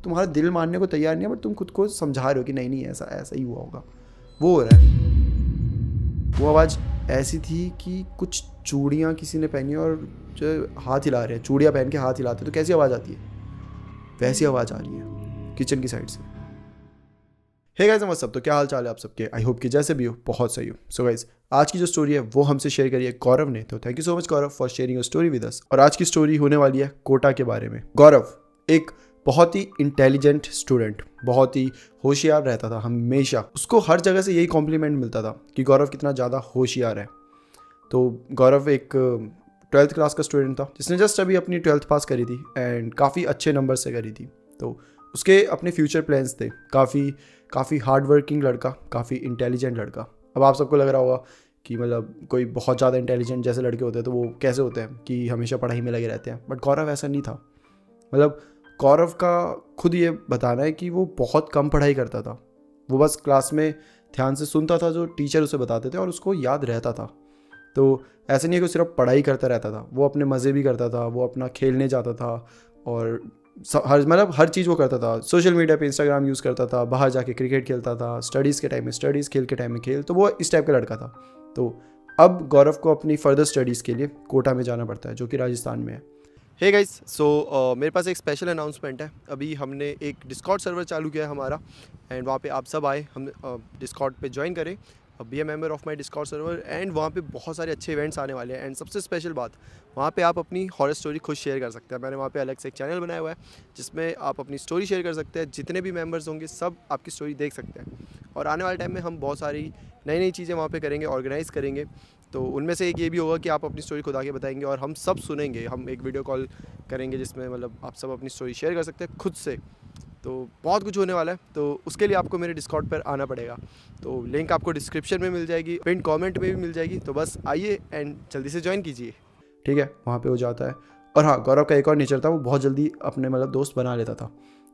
तुम्हारा दिल मानने को तैयार नहीं है, बट तुम खुद को समझा रहे हो कि नहीं नहीं ऐसा ऐसा ही हुआ होगा। वो हो रहा है। वो आवाज़ ऐसी थी कि कुछ चूड़ियाँ किसी ने पहनी और जो हाथ हिला रहे हैं, चूड़ियाँ पहन के हाथ हिलाते तो कैसी आवाज़ आती है, वैसी आवाज़ आ रही है किचन की साइड से। हे गाइस नमस्ते, तो क्या हाल चाल है आप सबके। आई होप कि जैसे भी हो बहुत सही हो। सो गाइस आज की जो स्टोरी है वो हमसे शेयर करी है गौरव ने, तो thank you so much Gaurav for sharing a story with us. और आज की स्टोरी होने वाली है कोटा के बारे में। गौरव एक बहुत ही इंटेलिजेंट स्टूडेंट, बहुत ही होशियार रहता था हमेशा। उसको हर जगह से यही कॉम्प्लीमेंट मिलता था कि गौरव कितना ज़्यादा होशियार है। तो गौरव एक 12th क्लास का स्टूडेंट था जिसने जस्ट अभी अपनी 12th पास करी थी एंड काफ़ी अच्छे नंबर से करी थी। तो उसके अपने फ्यूचर प्लान्स थे। काफ़ी हार्ड वर्किंग लड़का, काफ़ी इंटेलिजेंट लड़का। अब आप सबको लग रहा होगा कि मतलब कोई बहुत ज़्यादा इंटेलिजेंट जैसे लड़के होते हैं तो वो कैसे होते हैं कि हमेशा पढ़ाई में लगे रहते हैं, बट गौरव ऐसा नहीं था। मतलब गौरव का खुद ये बताना है कि वो बहुत कम पढ़ाई करता था। वो बस क्लास में ध्यान से सुनता था जो टीचर उसे बताते थे और उसको याद रहता था। तो ऐसे नहीं है कि सिर्फ पढ़ाई करता रहता था, वो अपने मज़े भी करता था, वो अपना खेलने जाता था और हर चीज़ वो करता था। सोशल मीडिया पे इंस्टाग्राम यूज़ करता था, बाहर जाके क्रिकेट खेलता था, स्टडीज़ के टाइम में स्टडीज़, खेल के टाइम में खेल। तो वो इस टाइप का लड़का था। तो अब गौरव को अपनी फर्दर स्टडीज़ के लिए कोटा में जाना पड़ता है जो कि राजस्थान में है। हे गाइस, सो मेरे पास एक स्पेशल अनाउंसमेंट है। अभी हमने एक डिस्कॉर्ड सर्वर चालू किया है हमारा एंड वहाँ पे आप सब आए, हम डिस्कॉर्ड पे ज्वाइन करें, be a member of my Discord server. And वहाँ पे बहुत सारे अच्छे इवेंट्स आने वाले हैं। एंड सबसे स्पेशल बात, वहाँ पे आप अपनी हॉरर स्टोरी खुद शेयर कर सकते हैं। मैंने वहाँ पे अलग से एक चैनल बनाया हुआ है जिसमें आप अपनी स्टोरी शेयर कर सकते हैं। जितने भी मेम्बर्स होंगे सब आपकी स्टोरी देख सकते हैं। और आने वाले टाइम में हम बहुत सारी नई नई चीज़ें वहाँ पे करेंगे, ऑर्गेनाइज़ करेंगे। तो उनमें से एक ये भी होगा कि आप अपनी स्टोरी खुद आके बताएंगे और हम सब सुनेंगे। हम एक वीडियो कॉल करेंगे जिसमें मतलब आप सब अपनी स्टोरी शेयर कर सकते हैं खुद से। तो बहुत कुछ होने वाला है, तो उसके लिए आपको मेरे डिस्कॉर्ड पर आना पड़ेगा। तो लिंक आपको डिस्क्रिप्शन में मिल जाएगी, पिन कमेंट में भी मिल जाएगी। तो बस आइए एंड जल्दी से ज्वाइन कीजिए, ठीक है। वहाँ पे हो जाता है। और हाँ, गौरव का एक और नेचर था, वो बहुत जल्दी अपने मतलब दोस्त बना लेता था।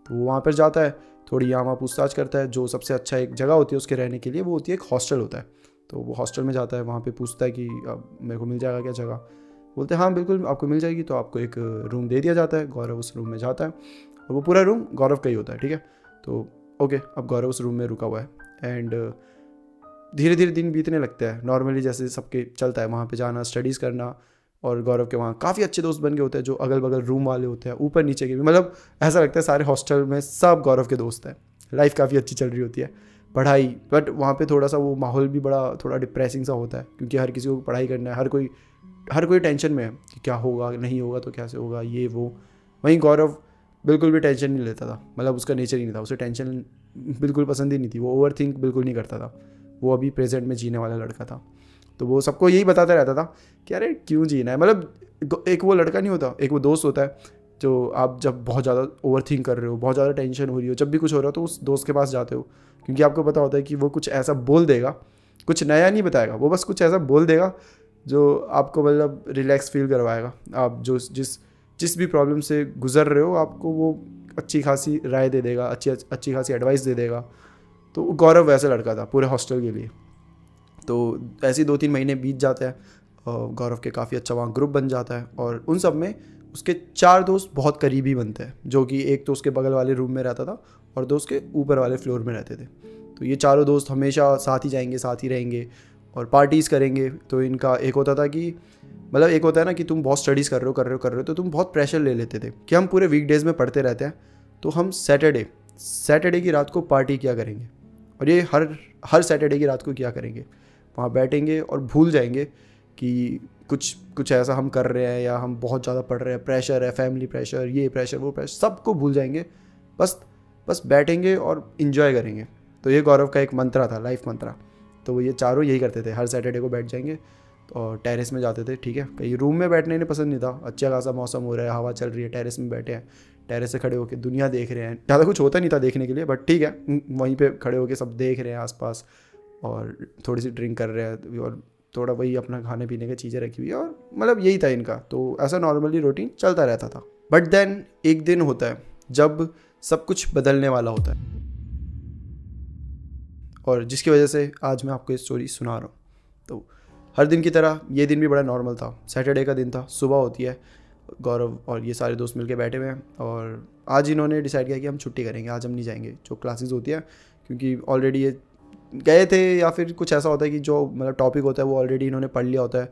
तो वो वहाँ पर जाता है, थोड़ी यहाँ वहाँ पूछताछ करता है। जो सबसे अच्छा एक जगह होती है उसके रहने के लिए, वो होती है एक हॉस्टल होता है। तो वो हॉस्टल में जाता है, वहाँ पे पूछता है कि अब मेरे को मिल जाएगा क्या जगह। बोलते हैं हाँ बिल्कुल आपको मिल जाएगी। तो आपको एक रूम दे दिया जाता है। गौरव उस रूम में जाता है और वो पूरा रूम गौरव का ही होता है, ठीक है। तो ओके, अब गौरव उस रूम में रुका हुआ है एंड धीरे धीरे दिन बीतने लगते हैं नॉर्मली जैसे सबके चलता है। वहाँ पे जाना, स्टडीज़ करना, और गौरव के वहाँ काफ़ी अच्छे दोस्त बन गए होते हैं जो अगल बगल रूम वाले होते हैं, ऊपर नीचे के भी। मतलब ऐसा लगता है सारे हॉस्टल में सब गौरव के दोस्त हैं। लाइफ काफ़ी अच्छी चल रही होती है, पढ़ाई। बट वहाँ पे थोड़ा सा वो माहौल भी बड़ा थोड़ा डिप्रेसिंग सा होता है क्योंकि हर किसी को पढ़ाई करना है। हर कोई टेंशन में है कि क्या होगा, नहीं होगा तो कैसे होगा, ये वो। वहीं गौरव बिल्कुल भी टेंशन नहीं लेता था। मतलब उसका नेचर ही नहीं था, उसे टेंशन बिल्कुल पसंद ही नहीं थी। वो ओवर थिंक बिल्कुल नहीं करता था। वो अभी प्रेजेंट में जीने वाला लड़का था। तो वो सबको यही बताता रहता था कि अरे क्यों जीना है। मतलब एक वो लड़का नहीं होता, एक वो दोस्त होता है जो आप जब बहुत ज़्यादा ओवर थिंक कर रहे हो, बहुत ज़्यादा टेंशन हो रही हो, जब भी कुछ हो रहा हो तो उस दोस्त के पास जाते हो क्योंकि आपको पता होता है कि वो कुछ ऐसा बोल देगा, कुछ नया नहीं बताएगा, वो बस कुछ ऐसा बोल देगा जो आपको मतलब रिलैक्स फील करवाएगा। आप जो जिस भी प्रॉब्लम से गुजर रहे हो आपको वो अच्छी खासी राय दे देगा, अच्छी खासी एडवाइस दे देगा। तो गौरव वैसा लड़का था पूरे हॉस्टल के लिए। तो ऐसे ही 2-3 महीने बीत जाते हैं और गौरव के काफ़ी अच्छा वहाँ ग्रुप बन जाता है और उन सब में उसके 4 दोस्त बहुत करीबी बनते हैं, जो कि एक तो उसके बगल वाले रूम में रहता था और 2 उसके ऊपर वाले फ्लोर में रहते थे। तो ये चारों दोस्त हमेशा साथ ही जाएंगे, साथ ही रहेंगे और पार्टीज़ करेंगे। तो इनका एक होता था कि मतलब एक होता है ना कि तुम बहुत स्टडीज़ कर रहे हो तो तुम बहुत प्रेशर ले लेते थे कि हम पूरे वीकडेज़ में पढ़ते रहते हैं, तो हम सैटरडे की रात को पार्टी किया करेंगे। और ये हर सैटरडे की रात को किया करेंगे। वहाँ बैठेंगे और भूल जाएंगे कि कुछ ऐसा हम कर रहे हैं या हम बहुत ज़्यादा पढ़ रहे हैं, प्रेशर है, फैमिली प्रेशर, ये प्रेशर वो प्रेशर, सबको भूल जाएंगे। बस बैठेंगे और इन्जॉय करेंगे। तो ये गौरव का एक मंत्रा था, लाइफ मंत्रा। तो वो ये चारों यही करते थे, हर सैटरडे को बैठ जाएंगे और टेरेस में जाते थे, ठीक है। कहीं रूम में बैठने इन्हें पसंद नहीं था। अच्छा खासा मौसम हो रहा है, हवा चल रही है, टेरेस में बैठे हैं, टेरेस से खड़े होकर दुनिया देख रहे हैं। ज़्यादा कुछ होता नहीं था देखने के लिए, बट ठीक है, वहीं पे खड़े होकर सब देख रहे हैं आसपास और थोड़ी सी ड्रिंक कर रहे हैं और थोड़ा वही अपना खाने पीने की चीज़ें रखी हुई है और मतलब यही था इनका। तो ऐसा नॉर्मली रूटीन चलता रहता था। बट देन एक दिन होता है जब सब कुछ बदलने वाला होता है और जिसकी वजह से आज मैं आपको ये स्टोरी सुना रहा हूँ। तो हर दिन की तरह ये दिन भी बड़ा नॉर्मल था। सैटरडे का दिन था, सुबह होती है गौरव और ये सारे दोस्त मिलके बैठे हुए हैं और आज इन्होंने डिसाइड किया कि हम छुट्टी करेंगे, आज हम नहीं जाएंगे जो क्लासेस होती है, क्योंकि ऑलरेडी ये गए थे या फिर कुछ ऐसा होता है कि जो मतलब टॉपिक होता है वो ऑलरेडी इन्होंने पढ़ लिया होता है,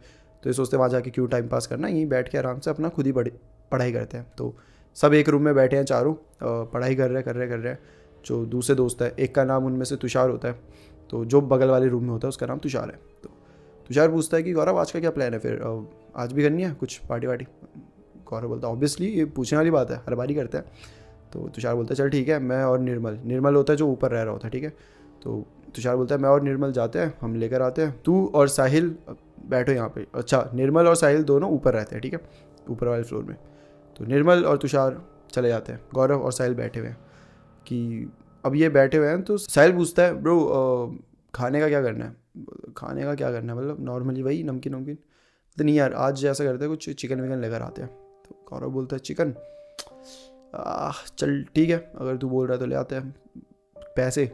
तो ये सोचते हैं वहाँ जाके क्यों टाइम पास करना, यहीं बैठ के आराम से अपना खुद ही पढ़ाई करते हैं। तो सब एक रूम में बैठे हैं चारों, पढ़ाई कर रहे हैं। जो दूसरे दोस्त है, एक का नाम उनमें से तुषार होता है, तो जो बगल वाले रूम में होता है उसका नाम तुषार है। तो तुषार पूछता है कि गौरव आज का क्या प्लान है, फिर आज भी करनी है कुछ पार्टी वार्टी? गौरव बोलता है ऑब्वियसली, ये पूछने वाली बात है, हर बार ही करते हैं। तो तुषार बोलता है चल ठीक है, मैं और निर्मल होता है जो ऊपर रह रहा होता है, ठीक है। तो तुषार बोलता है मैं और निर्मल जाते हैं, हम लेकर आते हैं, तू और साहिल बैठो यहाँ पे। अच्छा, निर्मल और साहिल दोनों ऊपर रहते हैं, ठीक है, ऊपर वाले फ्लोर में। तो निर्मल और तुषार चले जाते हैं, गौरव और साहिल बैठे हुए हैं। कि अब ये बैठे हुए हैं तो साहिल पूछता है ब्रो खाने का क्या करना है? खाने का क्या करना है मतलब नॉर्मली वही नमकीन, तो नहीं यार आज ऐसा करते हैं कुछ चिकन विकन लेकर आते हैं। तो गौरव बोलता है चिकन, चल ठीक है अगर तू बोल रहा है तो ले आते हैं, पैसे?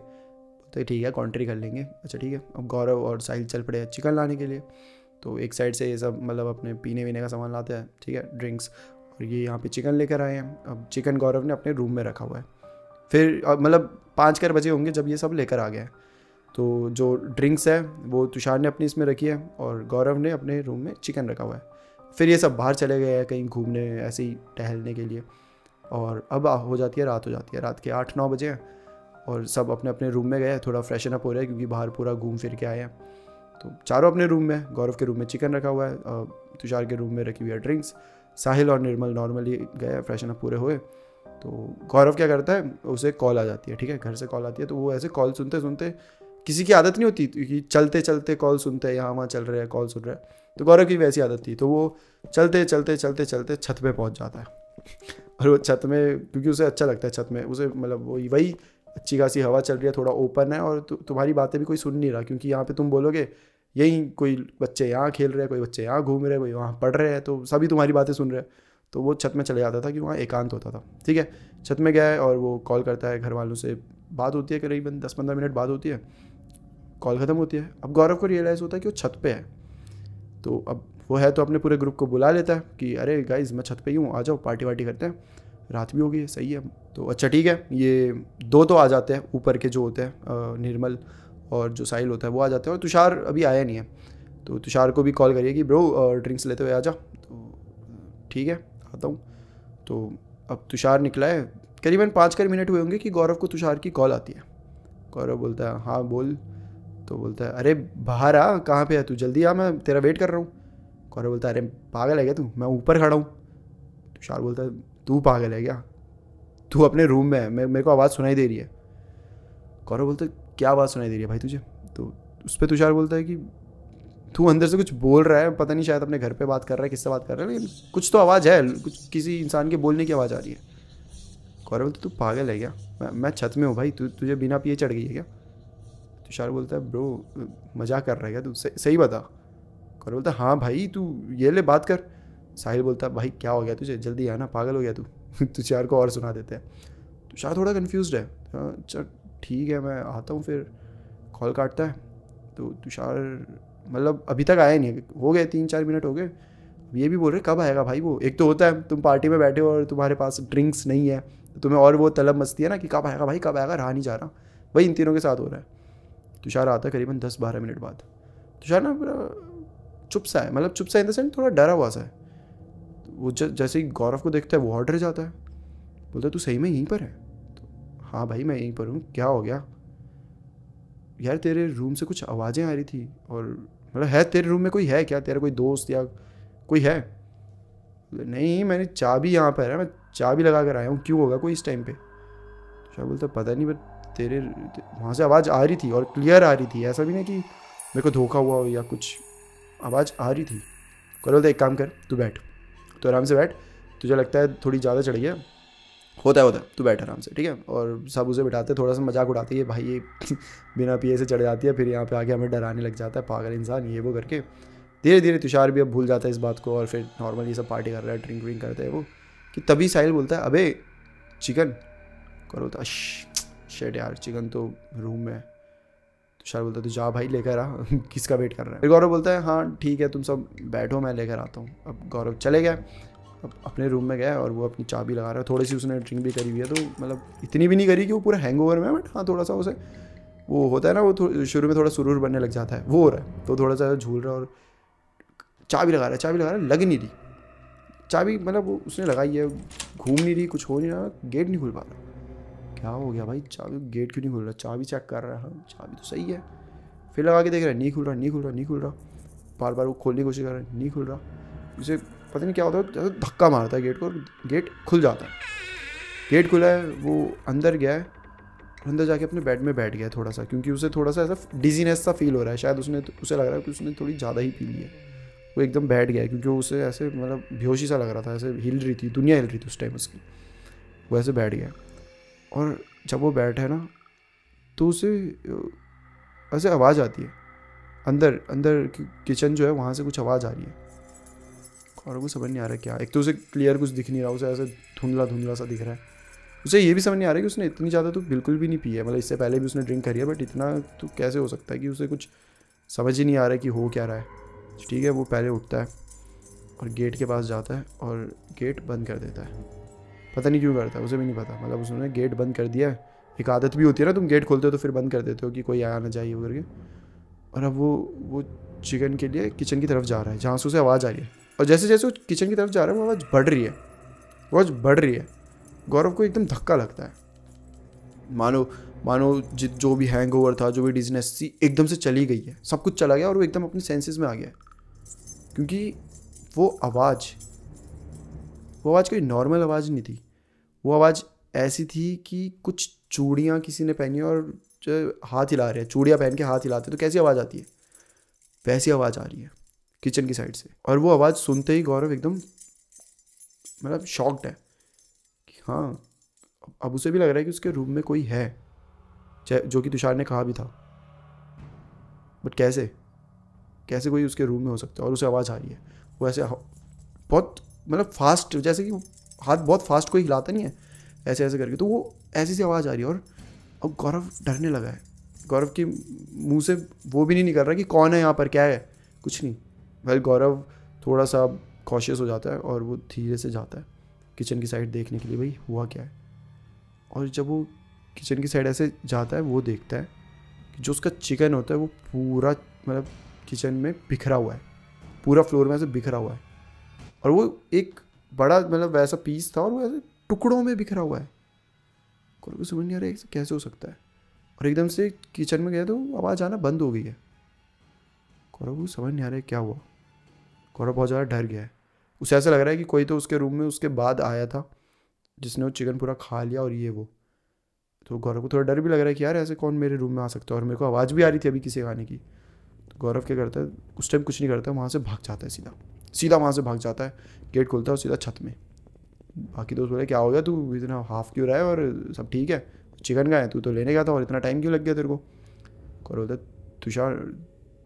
तो ठीक है कॉन्ट्री कर लेंगे। अच्छा ठीक है, अब गौरव और साहिल चल पड़े हैं चिकन लाने के लिए। तो एक साइड से ये सब मतलब अपने पीने वीने का सामान लाते हैं, ठीक है, ड्रिंक्स, और ये यहाँ पे चिकन लेकर आए हैं। अब चिकन गौरव ने अपने रूम में रखा हुआ है। फिर मतलब 5 बजे होंगे जब ये सब लेकर आ गया है। तो जो ड्रिंक्स है वो तुषार ने अपनी इसमें रखी है और गौरव ने अपने रूम में चिकन रखा हुआ है। फिर ये सब बाहर चले गए हैं कहीं घूमने, ऐसे ही टहलने के लिए। और अब हो जाती है रात के 8-9 बजे हैं और सब अपने अपने रूम में गए, थोड़ा फ्रेशन अप हो रहा है क्योंकि बाहर पूरा घूम फिर के आए हैं। तो चारों अपने रूम में, गौरव के रूम में चिकन रखा हुआ है, तुषार के रूम में रखी हुई है ड्रिंक्स, साहिल और निर्मल नॉर्मली गए फ्रेशन अप पूरे हुए। तो गौरव क्या करता है, उसे कॉल आ जाती है, ठीक है, घर से कॉल आती है। तो वो ऐसे कॉल सुनते सुनते, किसी की आदत नहीं होती कि चलते चलते कॉल सुनते हैं, यहाँ वहाँ चल रहे हैं कॉल सुन रहे हैं, तो गौरव की वैसी आदत थी। तो वो चलते छत पे पहुँच जाता है। और वो छत में, क्योंकि उसे अच्छा लगता है छत में, उसे मतलब वही अच्छी खासी हवा चल रही है, थोड़ा ओपन है, और तुम्हारी बातें भी कोई सुन नहीं रहा, क्योंकि यहाँ पे तुम बोलोगे यही कोई बच्चे यहाँ खेल रहे हैं, कोई बच्चे यहाँ घूम रहे हैं, कोई वहाँ पढ़ रहे हैं, तो सभी तुम्हारी बातें सुन रहे हैं। तो वो छत में चले जाता था कि वहाँ एकांत होता था, ठीक है। छत में गया है और वो कॉल करता है, घर वालों से बात होती है, करीबन 10-15 मिनट बात होती है, कॉल ख़त्म होती है। अब गौरव को रियलाइज़ होता है कि वो छत पे है। तो अब वो है तो अपने पूरे ग्रुप को बुला लेता है कि अरे गाइज मैं छत पे ही हूँ, आ जाओ पार्टी वार्टी करते हैं, रात भी हो गई है, सही है। तो अच्छा ठीक है, ये 2 तो आ जाते हैं, ऊपर के जो होते हैं निर्मल और जो साहिल होता है वो आ जाते हैं, और तुषार अभी आया नहीं है। तो तुषार को भी कॉल करिए कि ब्रो ड्रिंक्स लेते हुए आ जा। तो ठीक है आता हूँ। तो अब तुषार निकला है, करीबन 5 मिनट हुए होंगे कि गौरव को तुषार की कॉल आती है। गौरव बोलता है हाँ बोल। तो बोलता है अरे बाहर आ, कहाँ पे है तू, जल्दी आ, मैं तेरा वेट कर रहा हूँ। गौरव बोलता है अरे पागल है क्या तू, मैं ऊपर खड़ा हूँ। तुषार बोलता है तू पागल है क्या, तू अपने रूम में है, मेरे को आवाज़ सुनाई दे रही है। गौरव बोलता है क्या आवाज़ सुनाई दे रही है भाई तुझे? तो उस पर तुषार बोलता है कि तू अंदर से कुछ बोल रहा है, पता नहीं शायद अपने घर पे बात कर रहा है, किससे बात कर रहा है, लेकिन कुछ तो आवाज़ है, कुछ किसी इंसान के बोलने की आवाज़ आ रही है। गौरव बोलता तू पागल है क्या, मैं छत में हूँ भाई, तुझे बिना पिए चढ़ गई है क्या? तुषार बोलता है ब्रो मजाक कर रहा है क्या तू, सही बता। गौरव बोलता है हाँ भाई तू ये ले बात कर। साहिल बोलता है भाई क्या हो गया तुझे, जल्दी आना, पागल हो गया तू। तुषार को और सुना देते हैं। तुषार थोड़ा कन्फ्यूज्ड है, अच्छा ठीक है मैं आता हूँ। फिर कॉल काटता है तो तुषार मतलब अभी तक आया नहीं है, हो गए 3-4 मिनट हो गए, ये भी बोल रहे कब आएगा भाई वो। एक तो होता है तुम पार्टी में बैठे हो और तुम्हारे पास ड्रिंक्स नहीं है, तो तुम्हें और वो तलब मस्ती है ना कि कब आएगा भाई कब आएगा, रहा नहीं जा रहा। वही इन तीनों के साथ हो रहा है। तुषार आता है करीबन 10-12 मिनट बाद। तुषार ना चुप सा है, मतलब चुप सा इन द सेंस थोड़ा डरा हुआ सा है। वो जैसे ही गौरव को देखता है वो और डर जाता है, बोलता है तू सही में यहीं पर है? तो हाँ भाई मैं यहीं पर हूँ, क्या हो गया? यार तेरे रूम से कुछ आवाज़ें आ रही थी, और मतलब है तेरे रूम में कोई है क्या, तेरा कोई दोस्त या कोई है? नहीं मैंने चाबी यहाँ पर है, मैं चाबी लगा कर आया हूँ, क्यों होगा कोई इस टाइम पे? तुषार बोलता पता नहीं बट तेरे वहाँ से आवाज़ आ रही थी और क्लियर आ रही थी, ऐसा भी नहीं कि मेरे को धोखा हुआ हो या कुछ, आवाज़ आ रही थी। करो तो एक काम कर, तू बैठ, तो आराम से बैठ, तुझे लगता है थोड़ी ज़्यादा चढ़ गया, होता है तू बैठ आराम से, ठीक है। और सब उसे बिठाते, थोड़ा सा मजाक उड़ाते हैं, भाई ये बिना पिए से चढ़ जाती है, फिर यहाँ पे आके हमें डराने लग जाता है, पागल इंसान ये वो करके। धीरे धीरे तुषार भी अब भूल जाता है इस बात को, और फिर नॉर्मली सब पार्टी कर रहा है, ड्रिंक व्रिंक करते हैं वो, कि तभी साहिल बोलता है अबे चिकन। करो तो शेट यार चिकन तो रूम में है। तुषार बोलता है तो जा भाई लेकर आ, किसका वेट कर रहा है? फिर गौरव बोलता है हाँ ठीक है तुम सब बैठो मैं लेकर आता हूँ। अब गौरव चले गए अब अपने रूम में गया और वो अपनी चाबी लगा रहा है। थोड़ी सी उसने ड्रिंक भी करी हुई है, तो मतलब इतनी भी नहीं करी कि वो पूरा हैंगओवर में है, बट हाँ थोड़ा सा उसे वो होता है ना, वो शुरू में थोड़ा सुरूर बनने लग जाता है, वो हो रहा है। तो थोड़ा सा झूल रहा है और चाबी लगा रहा है, लग नहीं रही चाबी, मतलब वो उसने लगाई है, घूम नहीं रही, कुछ हो नहीं रहा, गेट नहीं खुल पा रहा। क्या हो गया भाई, चाबी गेट क्यों नहीं खुल रहा? चाबी चेक कर रहा है, हाँ चाबी तो सही है, फिर लगा के देख रहा है, नहीं खुल रहा। बार बार वो खोलने की कोशिश कर रहा है, नहीं खुल रहा। उसे पता नहीं क्या होता है, धक्का मारता है गेट को और गेट खुल जाता है। गेट खुला है, वो अंदर गया है, अंदर जाके अपने बेड में बैठ गया थोड़ा सा, क्योंकि उसे थोड़ा सा ऐसा डिजीनेस सा फील हो रहा है। शायद उसे लग रहा है कि उसने थोड़ी ज़्यादा ही पी ली है। वो एकदम बैठ गया है, क्योंकि उसे ऐसे मतलब बेहोशी सा लग रहा था, ऐसे हिल रही थी, दुनिया हिल रही थी उस टाइम उसकी। वो ऐसे बैठ गया और जब वो बैठा है ना, तो उसे ऐसे आवाज़ आती है, अंदर किचन जो है वहाँ से कुछ आवाज़ आ रही है और वो समझ नहीं आ रहा क्या। एक तो उसे क्लियर कुछ दिख नहीं रहा, उसे ऐसे धुंधला सा दिख रहा है। उसे ये भी समझ नहीं आ रहा कि उसने इतनी ज़्यादा तो बिल्कुल भी नहीं पी है, मतलब इससे पहले भी उसने ड्रिंक करी है, बट इतना तो कैसे हो सकता है कि उसे कुछ समझ ही नहीं आ रहा है कि हो क्या रहा है। ठीक है, वो पहले उठता है और गेट के पास जाता है और गेट बंद कर देता है। पता नहीं क्यों करता है, उसे भी नहीं पता, मतलब उसने गेट बंद कर दिया है। एक आदत भी होती है ना, तुम गेट खोलते हो तो फिर बंद कर देते हो कि कोई आया ना जाए वो करके। और अब वो चिकन के लिए किचन की तरफ जा रहा है, जहाँ से उसे आवाज़ आ रही है। और जैसे जैसे वो किचन की तरफ जा रहा है, वो आवाज़ बढ़ रही है। गौरव को एकदम धक्का लगता है, मानो जो भी हैंगओवर था, जो भी डिजीनेस थी, एकदम से चली गई है, सब कुछ चला गया और वो एकदम अपने सेंसेस में आ गया। क्योंकि वो आवाज़ कोई नॉर्मल आवाज़ नहीं थी। वो आवाज़ ऐसी थी कि कुछ चूड़ियाँ किसी ने पहनी और जो हाथ हिला रहे हैं, चूड़ियाँ पहन के हाथ हिलाते तो कैसी आवाज़ आती है, वैसी आवाज़ आ रही है किचन की साइड से। और वो आवाज़ सुनते ही गौरव एकदम मतलब शॉक्ड है कि हाँ, अब उसे भी लग रहा है कि उसके रूम में कोई है, जो कि तुषार ने कहा भी था, बट कैसे कोई उसके रूम में हो सकता है। और उसे आवाज़ आ रही है, वो ऐसे बहुत मतलब फास्ट, जैसे कि हाथ बहुत फास्ट कोई हिलाता नहीं है ऐसे ऐसे करके, तो वो ऐसी सी आवाज़ आ रही है। और अब गौरव डरने लगा है। गौरव के मुंह से वो भी नहीं निकल रहा कि कौन है यहाँ पर, क्या है, कुछ नहीं। वेल गौरव थोड़ा सा कॉशियस हो जाता है और वो धीरे से जाता है किचन की साइड देखने के लिए, भाई हुआ क्या है। और जब वो किचन की साइड ऐसे जाता है, वो देखता है कि जो उसका चिकन होता है वो पूरा मतलब किचन में बिखरा हुआ है, पूरा फ्लोर में ऐसे बिखरा हुआ है। और वो एक बड़ा मतलब वैसा पीस था और वो ऐसे टुकड़ों में बिखरा हुआ है। को समझ नहीं आ रहा है कैसे हो सकता है। और एकदम से किचन में गया तो आवाज़ आना बंद हो गई है। गौरव को समझ नहीं आ रहा है क्या हुआ। गौरव बहुत ज़्यादा डर गया है। उसे ऐसा लग रहा है कि कोई तो उसके रूम में उसके बाद आया था, जिसने वो चिकन पूरा खा लिया और ये वो। तो गौरव को थोड़ा डर भी लग रहा है कि यार ऐसे कौन मेरे रूम में आ सकता है, और मेरे को आवाज़ भी आ रही थी अभी किसी गाने की। तो गौरव क्या करता है, उस टाइम कुछ नहीं करता, वहाँ से भाग जाता है, सीधा वहाँ से भाग जाता है, गेट खोलता है और सीधा छत में। बाकी दोस्त बोले क्या हो गया, तू इतना हाफ क्यों रहा है, और सब ठीक है, चिकन का है, तू तो लेने गया था और इतना टाइम क्यों लग गया तेरे को। गौरव बोलता तुषार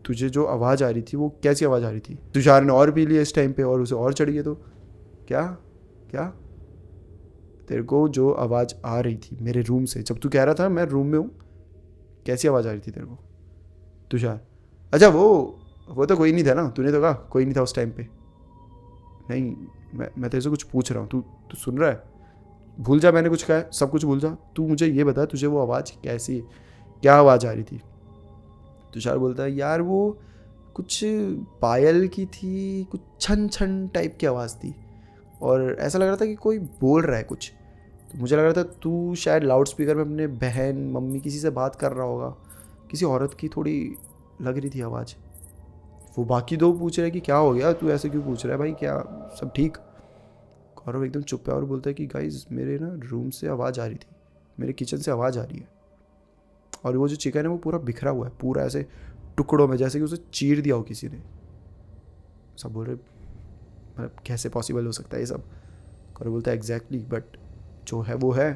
तुझे जो आवाज़ आ रही थी वो कैसी आवाज़ आ रही थी। तुषार ने और पी लिया इस टाइम पे और उसे और चढ़ गया। तो क्या तेरे को जो आवाज़ आ रही थी मेरे रूम से, जब तू कह रहा था मैं रूम में हूँ, कैसी आवाज़ आ रही थी तेरे को। तुषार अच्छा वो तो कोई नहीं था ना, तूने तो कहा कोई नहीं था उस टाइम पे। नहीं मैं तेरे से कुछ पूछ रहा हूँ, तू सुन रहा है, भूल जा मैंने कुछ कहा है, सब कुछ भूल जा, तू मुझे ये बता तुझे वो आवाज़ कैसी, क्या आवाज़ आ रही थी। तुषार बोलता है यार वो कुछ पायल की थी, कुछ छन छन टाइप की आवाज़ थी और ऐसा लग रहा था कि कोई बोल रहा है कुछ। तो मुझे लग रहा था तू शायद लाउड स्पीकर में अपने बहन मम्मी किसी से बात कर रहा होगा, किसी औरत की थोड़ी लग रही थी आवाज़। वो बाकी दो पूछ रहे कि क्या हो गया, तू ऐसे क्यों पूछ रहा है भाई, क्या सब ठीक। गौरव एकदम चुप है और बोलता है कि गाइज मेरे ना रूम से आवाज़ आ रही थी, मेरे किचन से आवाज़ आ रही है और वो जो चिकन है वो पूरा बिखरा हुआ है, पूरा ऐसे टुकड़ों में, जैसे कि उसे चीर दिया हो किसी ने। सब बोल रहे मतलब कैसे पॉसिबल हो सकता है ये सब। गौरव बोलता है एग्जैक्टली, बट जो है वो है।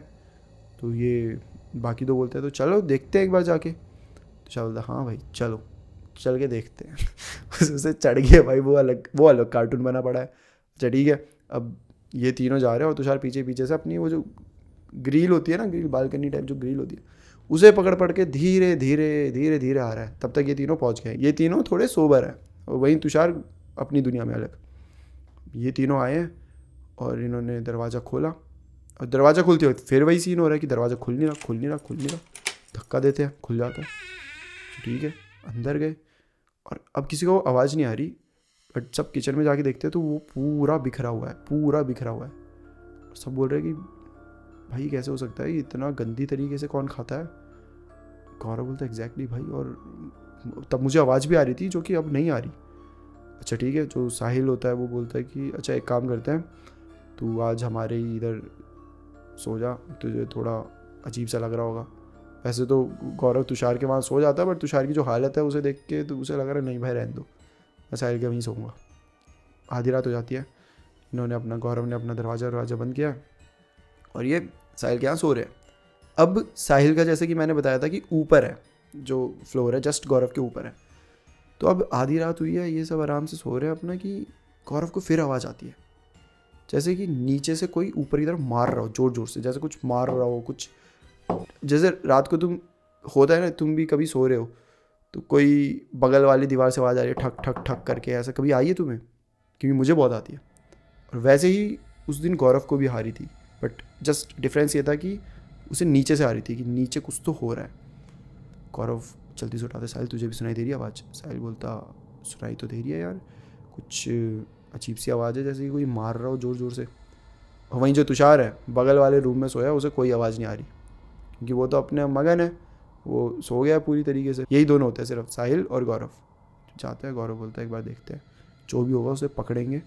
तो ये बाकी दो बोलते हैं तो चलो देखते हैं एक बार जाके। तो शाह बोलता हाँ भाई चलो चल के देखते हैं। उसे चढ़ गया भाई, वो अलग कार्टून बना पड़ा है। अच्छा ठीक है, अब ये तीनों जा रहे हैं और तुषार पीछे से अपनी वो जो ग्रिल होती है ना, ग्रिल बालकनी टाइप जो ग्रिल होती है, उसे पकड़ के धीरे धीरे आ रहा है। तब तक ये तीनों पहुंच गए। ये तीनों थोड़े सोबर हैं और वहीं तुषार अपनी दुनिया में अलग। ये तीनों आए हैं और इन्होंने दरवाज़ा खोला और दरवाज़ा खुलते वक्त फिर वही सीन हो रहा है कि दरवाज़ा खुल नहीं रहा। धक्का देते हैं, खुल जाता है। ठीक है, अंदर गए और अब किसी को आवाज़ नहीं आ रही, बट सब किचन में जाके देखते हैं तो वो पूरा बिखरा हुआ है। सब बोल रहे हैं कि भाई कैसे हो सकता है, इतना गंदी तरीके से कौन खाता है। गौरव बोलता है एग्जैक्टली भाई, और तब मुझे आवाज़ भी आ रही थी जो कि अब नहीं आ रही। अच्छा ठीक है, जो साहिल होता है वो बोलता है कि अच्छा एक काम करते हैं, तू आज हमारे ही इधर सो जा, तुझे थोड़ा अजीब सा लग रहा होगा। वैसे तो गौरव तुषार के वहाँ सो जाता है, बट तुषार की जो हालत है उसे देख के तो उसे लग रहा है नहीं भाई रहने दो, मैं साहिल के वहीं सोऊंगा। आधी रात हो जाती है, गौरव ने अपना दरवाज़ा बंद किया और ये साहिल के यहाँ सो रहे हैं। अब साहिल का जैसे कि मैंने बताया था कि ऊपर है, जो फ्लोर है जस्ट गौरव के ऊपर है। तो अब आधी रात हुई है, ये सब आराम से सो रहे हैं अपना, कि गौरव को फिर आवाज़ आती है जैसे कि नीचे से कोई ऊपर की तरफ मार रहा हो, जोर जोर से, जैसे कुछ मार रहा हो, कुछ जैसे रात को तुम होता है ना, तुम भी कभी सो रहे हो तो कोई बगल वाली दीवार से आवाज़ आ रही है ठक ठक ठक करके, ऐसा कभी आई है तुम्हें? क्योंकि मुझे बहुत आती है। और वैसे ही उस दिन गौरव को भी आ रही थी, बट जस्ट डिफरेंस ये था कि उसे नीचे से आ रही थी, कि नीचे कुछ तो हो रहा है। गौरव जल्दी से उठाते, साहिल तुझे भी सुनाई दे रही है आवाज़? साहिल बोलता सुनाई तो दे रही है यार, कुछ अजीब सी आवाज़ है, जैसे कि कोई मार रहा हो ज़ोर ज़ोर से। और वहीं जो तुषार है बगल वाले रूम में सोया, उसे कोई आवाज़ नहीं आ रही, क्योंकि वो तो अपने मगन है, वो सो गया पूरी तरीके से। यही दोनों होते हैं सिर्फ, साहिल और गौरव। जाते हैं, गौरव बोलता है एक बार देखते हैं, जो भी होगा उसे पकड़ेंगे,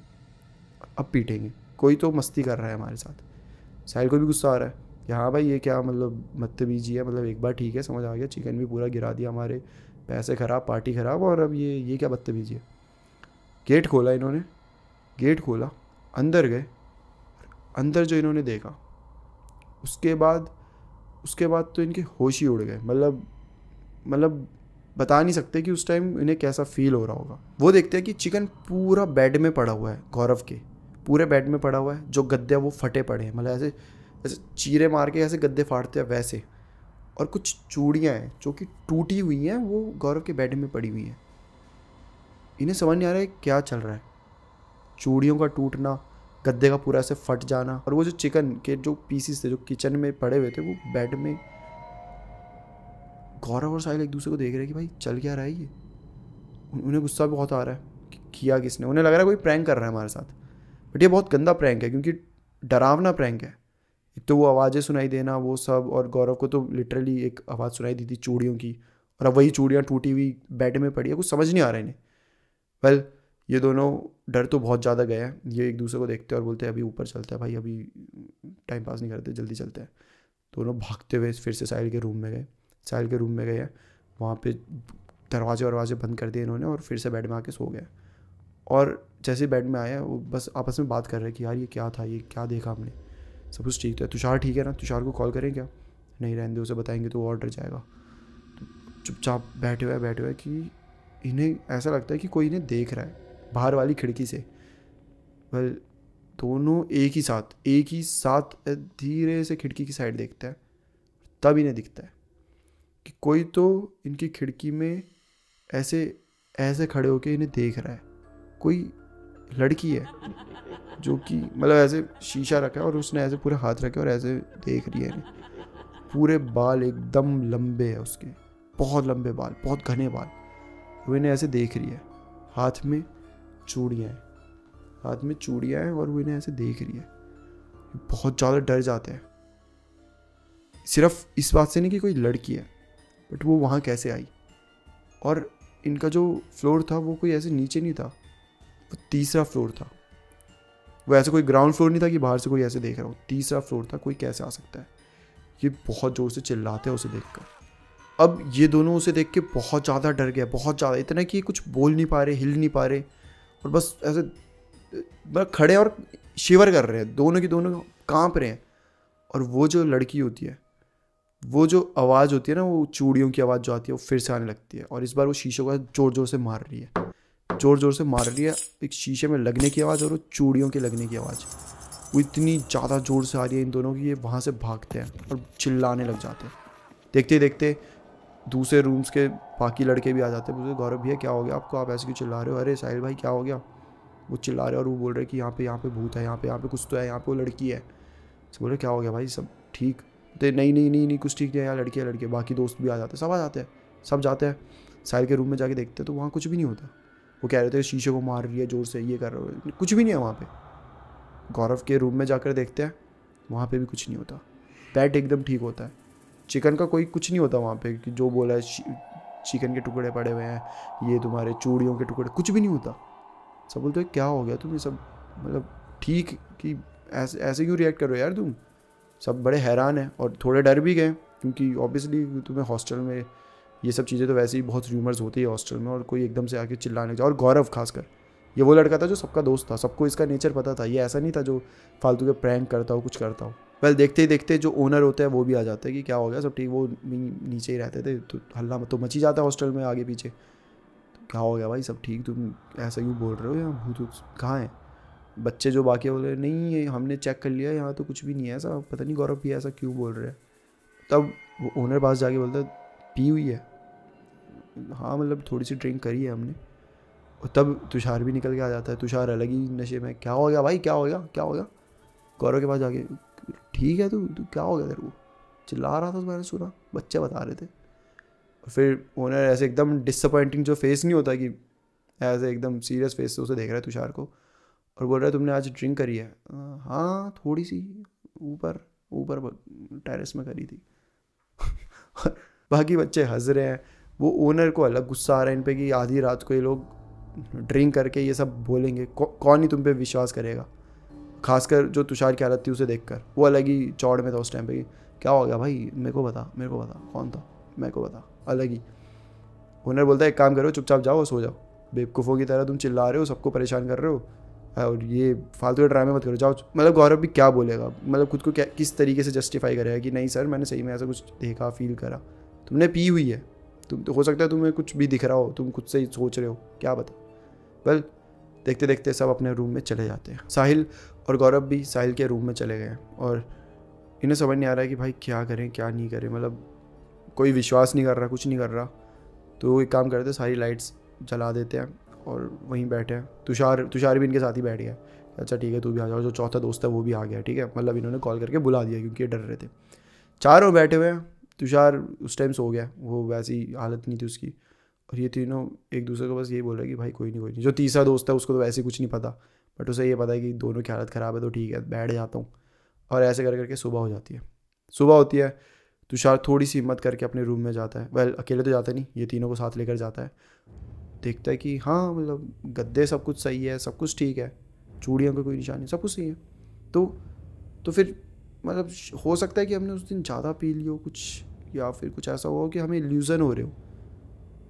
अब पीटेंगे, कोई तो मस्ती कर रहा है हमारे साथ। साहिल को भी गुस्सा आ रहा है कि हाँ भाई ये क्या मतलब बदतमीजी है, मतलब एक बार ठीक है समझ आ गया, चिकन भी पूरा गिरा दिया हमारे, पैसे ख़राब, पार्टी ख़राब, और अब ये क्या बदतमीजी है। गेट खोला इन्होंने, अंदर गए। अंदर जो इन्होंने देखा, उसके बाद तो इनके होश ही उड़ गए। मतलब बता नहीं सकते कि उस टाइम इन्हें कैसा फील हो रहा होगा। वो देखते हैं कि चिकन पूरा बेड में पड़ा हुआ है, गौरव के पूरे बेड में पड़ा हुआ है, जो गद्दे वो फटे पड़े हैं, मतलब ऐसे चीरे मार के ऐसे गद्दे फाड़ते हैं वैसे। और कुछ चूड़ियाँ हैं जो कि टूटी हुई हैं, वो गौरव के बेड में पड़ी हुई हैं। इन्हें समझ नहीं आ रहा है क्या चल रहा है। चूड़ियों का टूटना, गद्दे का पूरा ऐसे फट जाना, और वो जो चिकन के जो पीसीस थे जो किचन में पड़े हुए थे वो बेड में। गौरव और साहिल एक दूसरे को देख रहे हैं कि भाई चल क्या रहा है ये। उन्हें गुस्सा भी बहुत आ रहा है कि किया किसने। उन्हें लग रहा है कोई प्रैंक कर रहा है हमारे साथ, बट ये बहुत गंदा प्रैंक है, क्योंकि डरावना प्रैंक है। एक तो वो आवाज़ें सुनाई देना वो सब, और गौरव को तो लिटरली एक आवाज़ सुनाई दी थी चूड़ियों की, और अब वही चूड़ियाँ टूटी हुई बेड में पड़ी है। कुछ समझ नहीं आ रहा है इन्हें। वेल ये दोनों डर तो बहुत ज़्यादा गए हैं। ये एक दूसरे को देखते हैं और बोलते हैं अभी ऊपर चलते हैं भाई, अभी टाइम पास नहीं करते, जल्दी चलते हैं। दोनों भागते हुए फिर से साहिल के रूम में गए हैं। वहाँ पे दरवाजे बंद कर दिए इन्होंने, और फिर से बेड में आके सो गए। और जैसे बेड में आया वो बस आपस में बात कर रहे हैं कि यार ये क्या था, ये क्या देखा हमने। सब कुछ ठीक था। तुषार ठीक है ना, तुषार को कॉल करें क्या? नहीं रहने दे, उसे बताएंगे तो वो और डर जाएगा। तो चुपचाप बैठे हुए कि इन्हें ऐसा लगता है कि कोई इन्हें देख रहा है बाहर वाली खिड़की से। वेल दोनों एक ही साथ धीरे से खिड़की की साइड देखते हैं, तब इन्हें दिखता है कि कोई तो इनकी खिड़की में ऐसे खड़े होकर इन्हें देख रहा है। कोई लड़की है जो कि मतलब ऐसे शीशा रखा है और उसने ऐसे पूरे हाथ रखे और ऐसे देख रही है इन्हें। पूरे बाल एकदम लंबे है उसके, बहुत लंबे बाल, बहुत घने बाल। वो इन्हें ऐसे देख रही है, हाथ में चूड़ियाँ हैं और वो इन्हें ऐसे देख रही है। बहुत ज़्यादा डर जाते हैं, सिर्फ इस बात से नहीं कि कोई लड़की है, बट वो वहाँ कैसे आई। और इनका जो फ्लोर था वो कोई ऐसे नीचे नहीं था, वो तीसरा फ्लोर था। वो ऐसे कोई ग्राउंड फ्लोर नहीं था कि बाहर से कोई ऐसे देख रहा हो, तीसरा फ्लोर था। कोई कैसे आ सकता है? ये बहुत ज़ोर से चिल्लाते हैं उसे देखकर। अब ये दोनों उसे देख के बहुत ज़्यादा डर गया, बहुत ज़्यादा, इतना कि कुछ बोल नहीं पा रहे, हिल नहीं पा रहे, और बस ऐसे खड़े और शिवर कर रहे हैं, दोनों की दोनों कांप रहे हैं। और वो जो लड़की होती है, वो जो आवाज़ होती है ना, वो चूड़ियों की आवाज़ जो आती है वो फिर से आने लगती है। और इस बार वो शीशे को ज़ोर ज़ोर से मार रही है, एक शीशे में लगने की आवाज़ और वो चूड़ियों के लगने की आवाज़, वो इतनी ज़्यादा ज़ोर से आ रही है इन दोनों की। ये वहाँ से भागते हैं और चिल्लाने लग जाते हैं। देखते देखते दूसरे रूम्स के बाकी लड़के भी आ जाते हैं। बोलते गौरव भैया क्या हो गया आपको, आप ऐसे क्यों चिल्ला रहे हो? अरे साहिल भाई क्या हो गया? वो चिल्ला रहे हैं और वो बोल रहे हैं कि यहाँ पे भूत है, यहाँ पे कुछ तो है, यहाँ पे वो लड़की है। तो बोल रहे क्या हो गया भाई, सब ठीक? तो नहीं कुछ ठीक नहीं है, यहाँ लड़की है। बाकी दोस्त भी आ जाते हैं, सब आ जाते हैं, सब जाते हैं साहिल के रूम में जाके देखते हैं तो वहाँ कुछ भी नहीं होता। वो कह रहे थे शीशे को मार रही है जोर से, ये कर रहे हो, कुछ भी नहीं है वहाँ पे। गौरव के रूम में जाकर देखते हैं, वहाँ पे भी कुछ नहीं होता। पेट एकदम ठीक होता है, चिकन का कोई कुछ नहीं होता वहाँ पे कि जो बोला है चिकन के टुकड़े पड़े हुए हैं, ये तुम्हारे चूड़ियों के टुकड़े, कुछ भी नहीं होता। सब बोलते क्या हो गया तुम्हें, सब मतलब ठीक कि ऐसे क्यों रिएक्ट कर रहे हो यार तुम। सब बड़े हैरान हैं और थोड़े डर भी गए क्योंकि ऑब्वियसली तुम्हें हॉस्टल में ये सब चीज़ें तो वैसे ही बहुत र्यूमर्स होती है हॉस्टल में, और कोई एकदम से आके चिल्लाने जाए। और गौरव खासकर, ये वो लड़का था जो सबका दोस्त था, सबको इसका नेचर पता था, ये ऐसा नहीं था जो फालतू के प्रैंक करता हो, कुछ करता हो। वेल देखते ही देखते जो ओनर होते हैं वो भी आ जाते हैं कि क्या हो गया, सब ठीक। वो नीचे ही रहते थे तो हल्ला तो मच ही जाता है हॉस्टल में आगे पीछे। तो क्या हो गया भाई, सब ठीक? तुम ऐसा क्यों बोल रहे हो, यहाँ भूत कहाँ है? बच्चे जो बाकी बोल रहे नहीं, ये हमने चेक कर लिया, यहाँ तो कुछ भी नहीं है ऐसा, पता नहीं गौरव भी ऐसा क्यों बोल रहे हैं। तब वो ओनर पास जाके बोलता पी हुई है? हाँ मतलब थोड़ी सी ड्रिंक करी है हमने। और तब तुषार भी निकल के आ जाता है, तुषार अलग ही नशे में। क्या हो गया भाई, क्या हो गया? गौरव के पास जाके ठीक है तू क्या हो गया तेरे को? चिल्ला रहा था, मैंने सुना, बच्चे बता रहे थे। और फिर ओनर ऐसे एकदम डिसअपॉइंटिंग जो फेस नहीं होता कि ऐसे एकदम सीरियस फेस से उसे देख रहा है तुषार को और बोल रहा है तुमने आज ड्रिंक करी है? हाँ थोड़ी सी, ऊपर टेरेस में करी थी। बाकी बच्चे हंस रहे हैं। वो ओनर को अलग गुस्सा आ रहा है इन पे कि आधी रात को ये लोग ड्रिंक करके ये सब बोलेंगे, कौन ही तुम पे विश्वास करेगा। खासकर जो तुषार की हालत थी उसे देखकर, वो अलग ही चौड़ में था उस टाइम पे। क्या हो गया भाई, मेरे को बता कौन था, मेरे को बता। अलग ही ओनर बोलता है एक काम करो, चुपचाप जाओ और सो जाओ, बेवकूफ़ों की तरह तुम चिल्ला रहे हो, सबको परेशान कर रहे हो और ये फालतू के ड्रामे मत करो, जाओ। मतलब गौरव भी क्या बोलेगा, मतलब खुद को क्या किस तरीके से जस्टिफाई करेगा कि नहीं सर मैंने सही में ऐसा कुछ देखा, फील करा। तुमने पी हुई है, तुम तो हो सकता है तुम्हें कुछ भी दिख रहा हो, तुम खुद से ही सोच रहे हो, क्या पता। वेल देखते देखते सब अपने रूम में चले जाते हैं। साहिल और गौरव भी साहिल के रूम में चले गए और इन्हें समझ नहीं आ रहा है कि भाई क्या करें क्या नहीं करें। मतलब कोई विश्वास नहीं कर रहा, कुछ नहीं कर रहा। तो एक काम करते, सारी लाइट्स जला देते हैं और वहीं बैठे हैं। तुषार भी इनके साथ ही बैठ गया। अच्छा ठीक है तू भी आ जाओ, जो चौथा दोस्त है वो भी आ गया, ठीक है। मतलब इन्होंने कॉल करके बुला दिया क्योंकि ये डर रहे थे। चारों बैठे हुए हैं। तुषार उस टाइम सो गया, वो वैसी हालत नहीं थी उसकी। और ये तीनों एक दूसरे को बस यही बोल रहे हैं कि भाई कोई नहीं। जो तीसरा दोस्त है उसको तो वैसे कुछ नहीं पता, बट उसे ये पता है कि दोनों की हालत ख़राब है तो ठीक है बैठ जाता हूँ। और ऐसे कर करके सुबह हो जाती है। सुबह होती है, तुषार थोड़ी सी हिम्मत करके अपने रूम में जाता है। वेल अकेले तो जाता नहीं, ये तीनों को साथ लेकर जाता है। देखता है कि हाँ मतलब गद्दे सब कुछ सही है, सब कुछ ठीक है, चूड़ियों का कोई निशान नहीं, सब कुछ सही है। तो फिर मतलब हो सकता है कि हमने उस दिन ज़्यादा पी लियो कुछ, या फिर कुछ ऐसा हो कि हमें इल्यूज़न हो रहे हो।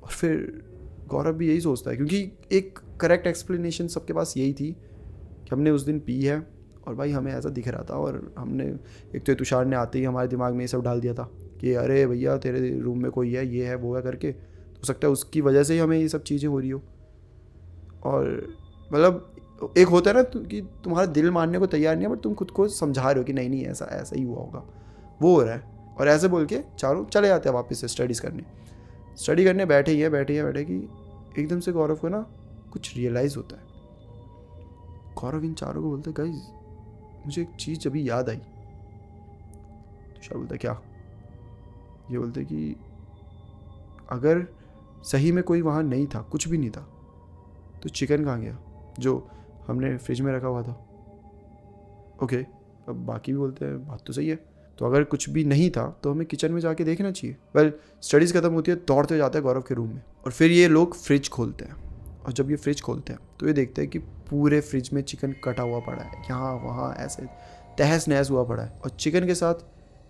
और फिर गौरव भी यही सोचता है क्योंकि एक करेक्ट एक्सप्लेनेशन सबके पास यही थी कि हमने उस दिन पी है और भाई हमें ऐसा दिख रहा था। और हमने एक तो तुषार ने आते ही हमारे दिमाग में ये सब डाल दिया था कि अरे भैया तेरे रूम में कोई है, ये है वो है करके। हो सकता है उसकी वजह से ही हमें ये सब चीज़ें हो रही हो। और मतलब एक होता है ना कि तुम्हारा दिल मानने को तैयार नहीं है बट तुम खुद को समझा रहे हो कि नहीं ऐसा ही हुआ होगा, वो हो रहा है। और ऐसे बोल के चारों चले जाते हैं वापस से स्टडी करने बैठे कि एकदम से गौरव को ना कुछ रियलाइज़ होता है। गौरव इन चारों को बोलते गाइस मुझे एक चीज़ अभी याद आई। तुषार बोलता क्या? ये बोलते कि अगर सही में कोई वहाँ नहीं था, कुछ भी नहीं था, तो चिकन कहाँ गया जो हमने फ्रिज में रखा हुआ था? ओके, अब बाकी भी बोलते हैं बात तो सही है। तो अगर कुछ भी नहीं था तो हमें किचन में जाके देखना चाहिए। वेल स्टडीज़ खत्म होती है, दौड़ते जाते हैं गौरव के रूम में। और फिर ये लोग फ्रिज खोलते हैं और जब ये फ्रिज खोलते हैं तो ये देखते हैं कि पूरे फ्रिज में चिकन कटा हुआ पड़ा है, यहाँ वहाँ ऐसे तहस नहस हुआ पड़ा है। और चिकन के साथ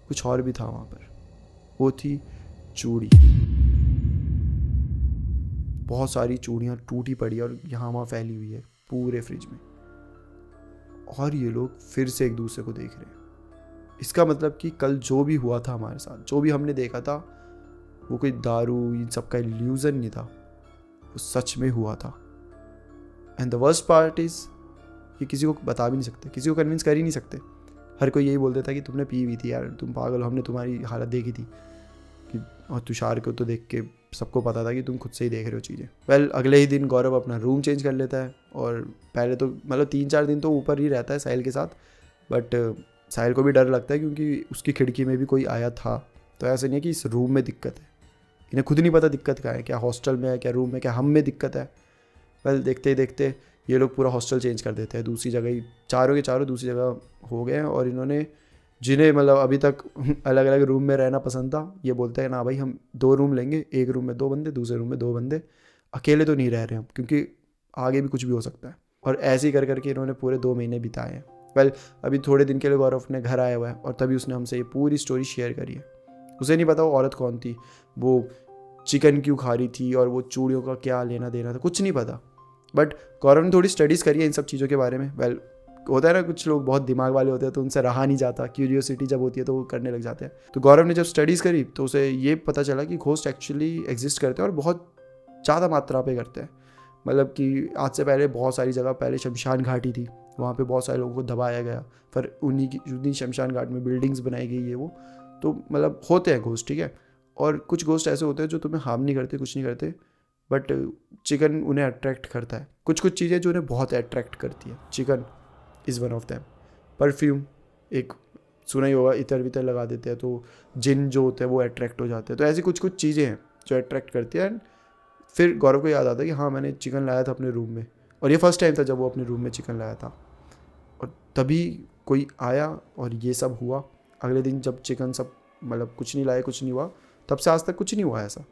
कुछ और भी था वहाँ पर, वो थी चूड़ी। बहुत सारी चूड़ियाँ टूटी पड़ी और यहाँ वहाँ फैली हुई है पूरे फ्रिज में। और ये लोग फिर से एक दूसरे को देख रहे हैं। इसका मतलब कि कल जो भी हुआ था हमारे साथ, जो भी हमने देखा था, वो कोई दारू इन सब का इल्यूजन नहीं था, वो सच में हुआ था। And the worst part is ये किसी को बता भी नहीं सकते, किसी को कन्विंस कर ही नहीं सकते। हर कोई यही बोल देता कि तुमने पी हुई थी यार, तुम पागल हो, हमने तुम्हारी हालत देखी थी। कि और तुषार को तो देख के सबको पता था कि तुम खुद से ही देख रहे हो चीज़ें। वेल अगले ही दिन गौरव अपना रूम चेंज कर लेता है और पहले तो मतलब 3-4 दिन तो ऊपर ही रहता है साहिल के साथ, बट साहिल को भी डर लगता है क्योंकि उसकी खिड़की में भी कोई आया था। तो ऐसा नहीं है कि इस रूम में दिक्कत है, इन्हें खुद नहीं पता दिक्कत क्या है, क्या हॉस्टल में है, क्या रूम में, क्या हम में दिक्कत है। वेल देखते ही देखते ये लोग पूरा हॉस्टल चेंज कर देते हैं, दूसरी जगह ही, चारों के चारों दूसरी जगह हो गए हैं। और इन्होंने जिन्हें मतलब अभी तक अलग अलग रूम में रहना पसंद था, ये बोलते हैं ना भाई हम 2 रूम लेंगे, एक रूम में 2 बंदे, दूसरे रूम में 2 बंदे, अकेले तो नहीं रह रहे हम क्योंकि आगे भी कुछ भी हो सकता है। और ऐसे ही कर करके इन्होंने पूरे 2 महीने बिताए हैं। वेल अभी थोड़े दिन के लिए गौरव अपने घर आया हुआ है और तभी उसने हमसे ये पूरी स्टोरी शेयर करी है। उसे नहीं पता वो औरत कौन थी, वो चिकन क्यों खा रही थी और वो चूड़ियों का क्या लेना देना था, कुछ नहीं पता। बट गौरव ने थोड़ी स्टडीज़ करी है इन सब चीज़ों के बारे में। वेल होता है ना, कुछ लोग बहुत दिमाग वाले होते हैं तो उनसे रहा नहीं जाता, क्यूरियोसिटी जब होती है तो वो करने लग जाते हैं। तो गौरव ने जब स्टडीज़ करी तो उसे ये पता चला कि घोस्ट एक्चुअली एग्जिस्ट करते हैं और बहुत ज़्यादा मात्रा पे करते हैं। मतलब कि आज से पहले बहुत सारी जगह, पहले शमशान घाटी थी, वहाँ पे बहुत सारे लोगों को दबाया गया, फिर उन्हीं शमशान घाट में बिल्डिंग्स बनाई गई है वो। तो मतलब होते हैं घोस्ट, ठीक है। और कुछ घोस्ट ऐसे होते हैं जो तुम्हें हार्म नहीं करते, कुछ नहीं करते, बट चिकन उन्हें अट्रैक्ट करता है। कुछ कुछ चीज़ें जो उन्हें बहुत अट्रैक्ट करती है, chicken is one of them. Perfume, एक सुना ही होगा, इतर वितर लगा देते हैं तो जिन जो होते हैं वो अट्रैक्ट हो जाते हैं। तो ऐसी कुछ कुछ चीज़ें हैं जो अट्रैक्ट करती है। एंड फिर गौरव को याद आता है कि हाँ मैंने चिकन लाया था अपने रूम में, और ये फर्स्ट टाइम था जब वो अपने रूम में चिकन लाया था। और तभी कोई आया और ये सब हुआ। अगले दिन जब चिकन सब मतलब कुछ नहीं लाया, कुछ नहीं हुआ, तब से आज तक कुछ नहीं हुआ ऐसा।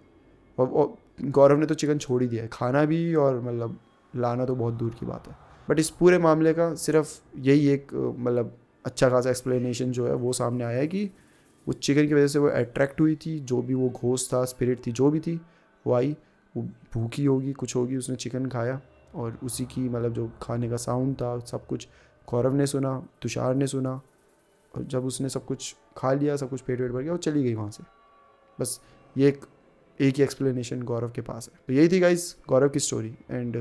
और गौरव ने तो चिकन छोड़ ही दिया है, खाना भी और मतलब लाना तो बहुत दूर की बात है। बट इस पूरे मामले का सिर्फ यही एक मतलब अच्छा खासा एक्सप्लेनेशन जो है वो सामने आया है कि वो चिकन की वजह से वो अट्रैक्ट हुई थी। जो भी वो घोस्ट था, स्पिरिट थी, जो भी थी, वो आई, वो भूखी होगी, कुछ होगी, उसने चिकन खाया और उसी की मतलब जो खाने का साउंड था सब कुछ गौरव ने सुना, तुषार ने सुना, और जब उसने सब कुछ खा लिया, सब कुछ पेट वेट भर गया, वो चली गई वहाँ से। बस ये एक ही एक्सप्लेनेशन गौरव के पास है। तो यही थी गाइस गौरव की स्टोरी, एंड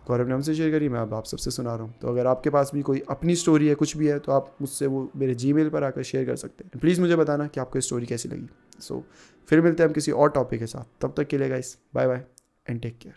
गौरव ने हमसे शेयर करी, मैं अब आप सबसे सुना रहा हूँ। तो अगर आपके पास भी कोई अपनी स्टोरी है, कुछ भी है, तो आप मुझसे वो मेरे जीमेल पर आकर शेयर कर सकते हैं। प्लीज़ मुझे बताना कि आपको स्टोरी कैसी लगी। सो फिर मिलते हैं हम किसी और टॉपिक के साथ। तब तक के लिए guys bye bye and take care.